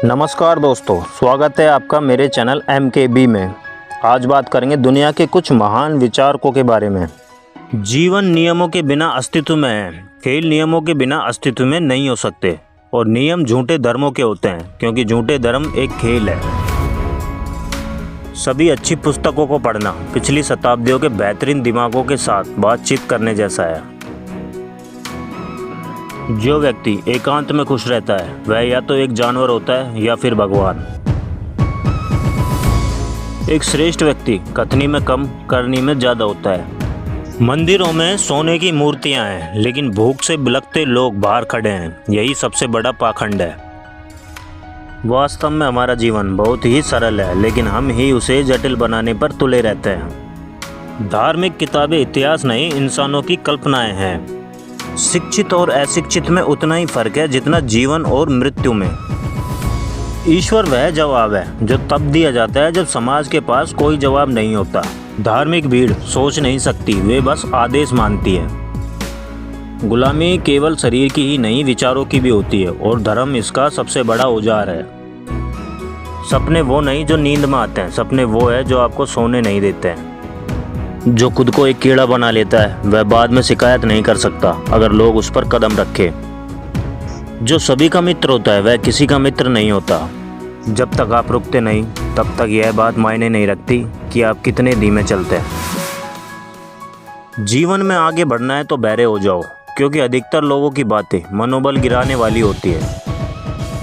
नमस्कार दोस्तों, स्वागत है आपका मेरे चैनल MKB में। आज बात करेंगे दुनिया के कुछ महान विचारकों के बारे में। जीवन नियमों के बिना अस्तित्व में है, खेल नियमों के बिना अस्तित्व में नहीं हो सकते और नियम झूठे धर्मों के होते हैं क्योंकि झूठे धर्म एक खेल है। सभी अच्छी पुस्तकों को पढ़ना पिछली शताब्दियों के बेहतरीन दिमागों के साथ बातचीत करने जैसा है। जो व्यक्ति एकांत में खुश रहता है वह या तो एक जानवर होता है या फिर भगवान। एक श्रेष्ठ व्यक्ति कथनी में कम करनी में ज़्यादा होता है। मंदिरों में सोने की मूर्तियां हैं लेकिन भूख से बिलखते लोग बाहर खड़े हैं, यही सबसे बड़ा पाखंड है। वास्तव में हमारा जीवन बहुत ही सरल है लेकिन हम ही उसे जटिल बनाने पर तुले रहते हैं। धार्मिक किताबें इतिहास नहीं, इंसानों की कल्पनाएं हैं। शिक्षित और अशिक्षित में उतना ही फर्क है जितना जीवन और मृत्यु में। ईश्वर वह जवाब है जो तब दिया जाता है जब समाज के पास कोई जवाब नहीं होता। धार्मिक भीड़ सोच नहीं सकती, वे बस आदेश मानती है। गुलामी केवल शरीर की ही नहीं, विचारों की भी होती है और धर्म इसका सबसे बड़ा औजार है। सपने वो नहीं जो नींद में आते हैं, सपने वो है जो आपको सोने नहीं देते हैं। जो खुद को एक कीड़ा बना लेता है वह बाद में शिकायत नहीं कर सकता अगर लोग उस पर कदम रखें। जो सभी का मित्र होता है वह किसी का मित्र नहीं होता। जब तक आप रुकते नहीं तब तक यह बात मायने नहीं रखती कि आप कितने धीमे चलते हैं। जीवन में आगे बढ़ना है तो बहरे हो जाओ क्योंकि अधिकतर लोगों की बातें मनोबल गिराने वाली होती है।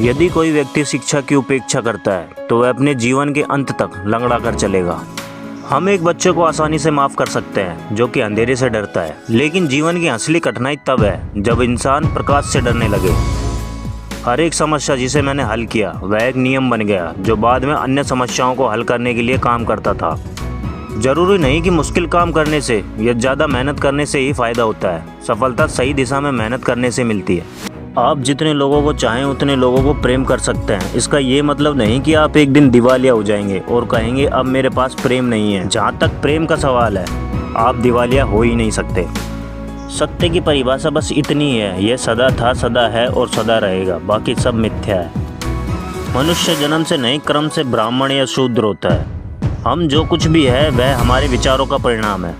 यदि कोई व्यक्ति शिक्षा की उपेक्षा करता है तो वह अपने जीवन के अंत तक लंगड़ा कर चलेगा। हम एक बच्चे को आसानी से माफ़ कर सकते हैं जो कि अंधेरे से डरता है, लेकिन जीवन की असली कठिनाई तब है जब इंसान प्रकाश से डरने लगे। हर एक समस्या जिसे मैंने हल किया वह एक नियम बन गया जो बाद में अन्य समस्याओं को हल करने के लिए काम करता था। ज़रूरी नहीं कि मुश्किल काम करने से या ज़्यादा मेहनत करने से ही फ़ायदा होता है। सफलता सही दिशा में मेहनत करने से मिलती है। आप जितने लोगों को चाहें उतने लोगों को प्रेम कर सकते हैं। इसका ये मतलब नहीं कि आप एक दिन दिवालिया हो जाएंगे और कहेंगे अब मेरे पास प्रेम नहीं है। जहाँ तक प्रेम का सवाल है आप दिवालिया हो ही नहीं सकते। सत्य की परिभाषा बस इतनी है, यह सदा था, सदा है और सदा रहेगा, बाकी सब मिथ्या है। मनुष्य जन्म से नहीं कर्म से ब्राह्मण या शूद्र होता है। हम जो कुछ भी है वह हमारे विचारों का परिणाम है।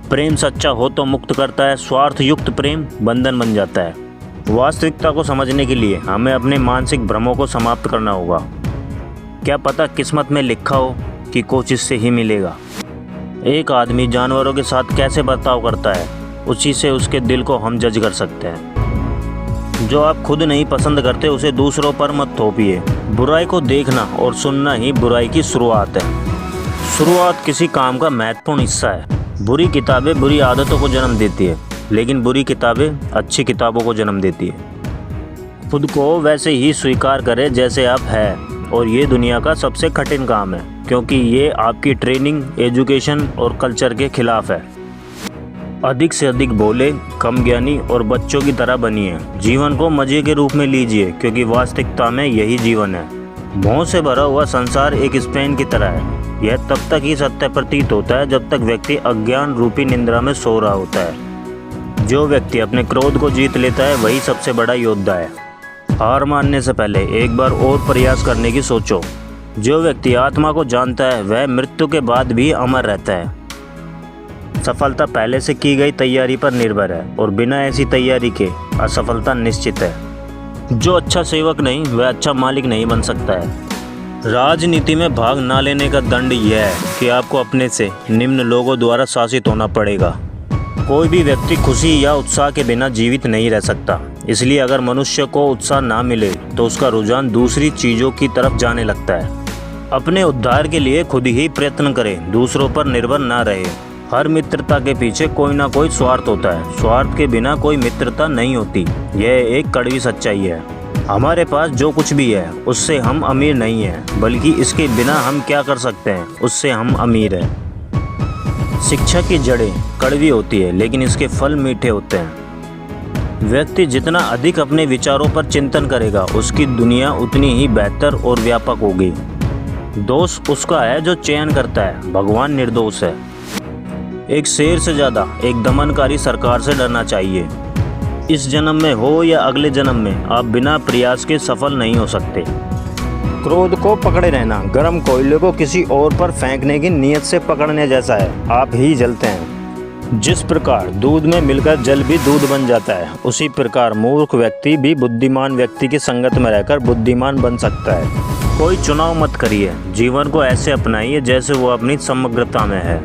प्रेम सच्चा हो तो मुक्त करता है, स्वार्थ युक्त प्रेम बंधन बन जाता है। वास्तविकता को समझने के लिए हमें अपने मानसिक भ्रमों को समाप्त करना होगा। क्या पता किस्मत में लिखा हो कि कोशिश से ही मिलेगा। एक आदमी जानवरों के साथ कैसे बर्ताव करता है उसी से उसके दिल को हम जज कर सकते हैं। जो आप खुद नहीं पसंद करते उसे दूसरों पर मत थोपिए। बुराई को देखना और सुनना ही बुराई की शुरुआत है। शुरुआत किसी काम का महत्वपूर्ण हिस्सा है। बुरी किताबें बुरी आदतों को जन्म देती है लेकिन बुरी किताबें अच्छी किताबों को जन्म देती है। खुद को वैसे ही स्वीकार करें जैसे आप हैं और ये दुनिया का सबसे कठिन काम है क्योंकि ये आपकी ट्रेनिंग, एजुकेशन और कल्चर के खिलाफ है। अधिक से अधिक बोले, कम ज्ञानी और बच्चों की तरह बनिए। जीवन को मजे के रूप में लीजिए क्योंकि वास्तविकता में यही जीवन है। मोह से भरा हुआ संसार एक स्पेन की तरह है। यह तब तक ही सत्य प्रतीत होता है जब तक व्यक्ति अज्ञान रूपी निंद्रा में सो रहा होता है। जो व्यक्ति अपने क्रोध को जीत लेता है वही सबसे बड़ा योद्धा है। हार मानने से पहले एक बार और प्रयास करने की सोचो। जो व्यक्ति आत्मा को जानता है वह मृत्यु के बाद भी अमर रहता है। सफलता पहले से की गई तैयारी पर निर्भर है और बिना ऐसी तैयारी के असफलता निश्चित है। जो अच्छा सेवक नहीं वह अच्छा मालिक नहीं बन सकता है। राजनीति में भाग ना लेने का दंड यह है कि आपको अपने से निम्न लोगों द्वारा शासित होना पड़ेगा। कोई भी व्यक्ति खुशी या उत्साह के बिना जीवित नहीं रह सकता। इसलिए अगर मनुष्य को उत्साह ना मिले तो उसका रुझान दूसरी चीज़ों की तरफ जाने लगता है। अपने उद्धार के लिए खुद ही प्रयत्न करें, दूसरों पर निर्भर ना रहे। हर मित्रता के पीछे कोई ना कोई स्वार्थ होता है। स्वार्थ के बिना कोई मित्रता नहीं होती। यह एक कड़वी सच्चाई है। हमारे पास जो कुछ भी है उससे हम अमीर नहीं हैं, बल्कि इसके बिना हम क्या कर सकते हैं उससे हम अमीर हैं। शिक्षा की जड़ें कड़वी होती है लेकिन इसके फल मीठे होते हैं। व्यक्ति जितना अधिक अपने विचारों पर चिंतन करेगा उसकी दुनिया उतनी ही बेहतर और व्यापक होगी। दोष उसका है जो चयन करता है, भगवान निर्दोष है। एक शेर से ज़्यादा एक दमनकारी सरकार से डरना चाहिए। इस जन्म में हो या अगले जन्म में आप बिना प्रयास के सफल नहीं हो सकते। क्रोध को पकड़े रहना गर्म कोयले को किसी और पर फेंकने की नीयत से पकड़ने जैसा है, आप ही जलते हैं। जिस प्रकार दूध में मिलकर जल भी दूध बन जाता है, उसी प्रकार मूर्ख व्यक्ति भी बुद्धिमान व्यक्ति की संगत में रहकर बुद्धिमान बन सकता है। कोई चुनाव मत करिए, जीवन को ऐसे अपनाइए जैसे वो अपनी समग्रता में है।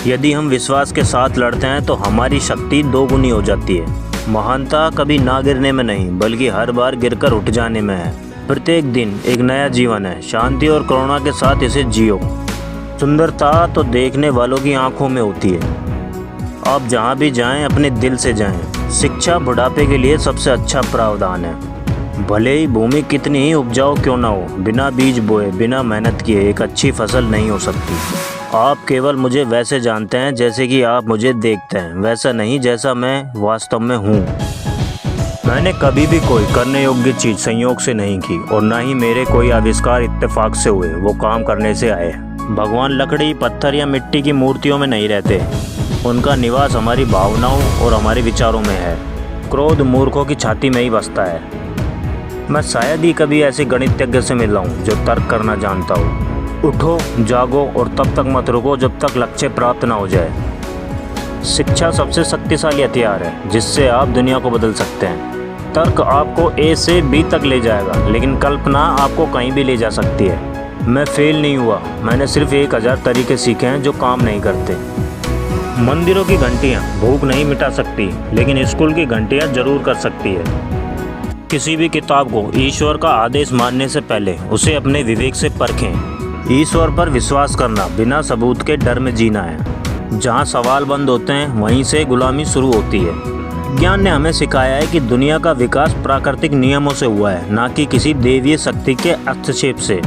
यदि हम विश्वास के साथ लड़ते हैं तो हमारी शक्ति दोगुनी हो जाती है। महानता कभी ना गिरने में नहीं, बल्कि हर बार गिरकर उठ जाने में है। प्रत्येक दिन एक नया जीवन है, शांति और करुणा के साथ इसे जियो। सुंदरता तो देखने वालों की आंखों में होती है। आप जहाँ भी जाएं अपने दिल से जाएं। शिक्षा बुढ़ापे के लिए सबसे अच्छा प्रावधान है। भले ही भूमि कितनी ही उपजाऊ क्यों ना हो, बिना बीज बोए बिना मेहनत किए एक अच्छी फसल नहीं हो सकती। आप केवल मुझे वैसे जानते हैं जैसे कि आप मुझे देखते हैं, वैसा नहीं जैसा मैं वास्तव में हूँ। मैंने कभी भी कोई करने योग्य चीज़ संयोग से नहीं की और न ही मेरे कोई आविष्कार इत्तेफाक से हुए, वो काम करने से आए। भगवान लकड़ी, पत्थर या मिट्टी की मूर्तियों में नहीं रहते, उनका निवास हमारी भावनाओं और हमारे विचारों में है। क्रोध मूर्खों की छाती में ही बसता है। मैं शायद ही कभी ऐसे गणितज्ञ से मिला हूँ जो तर्क करना जानता हो। उठो, जागो और तब तक मत रुको जब तक लक्ष्य प्राप्त ना हो जाए। शिक्षा सबसे शक्तिशाली हथियार है जिससे आप दुनिया को बदल सकते हैं। तर्क आपको ए से बी तक ले जाएगा, लेकिन कल्पना आपको कहीं भी ले जा सकती है। मैं फेल नहीं हुआ, मैंने सिर्फ 1000 तरीके सीखे हैं जो काम नहीं करते। मंदिरों की घंटियाँ भूख नहीं मिटा सकती, लेकिन स्कूल की घंटियाँ जरूर कर सकती है। किसी भी किताब को ईश्वर का आदेश मानने से पहले उसे अपने विवेक से परखें। ईश्वर पर विश्वास करना बिना सबूत के डर में जीना है। जहाँ सवाल बंद होते हैं वहीं से गुलामी शुरू होती है। ज्ञान ने हमें सिखाया है कि दुनिया का विकास प्राकृतिक नियमों से हुआ है, ना कि किसी दैवीय शक्ति के हस्तक्षेप से।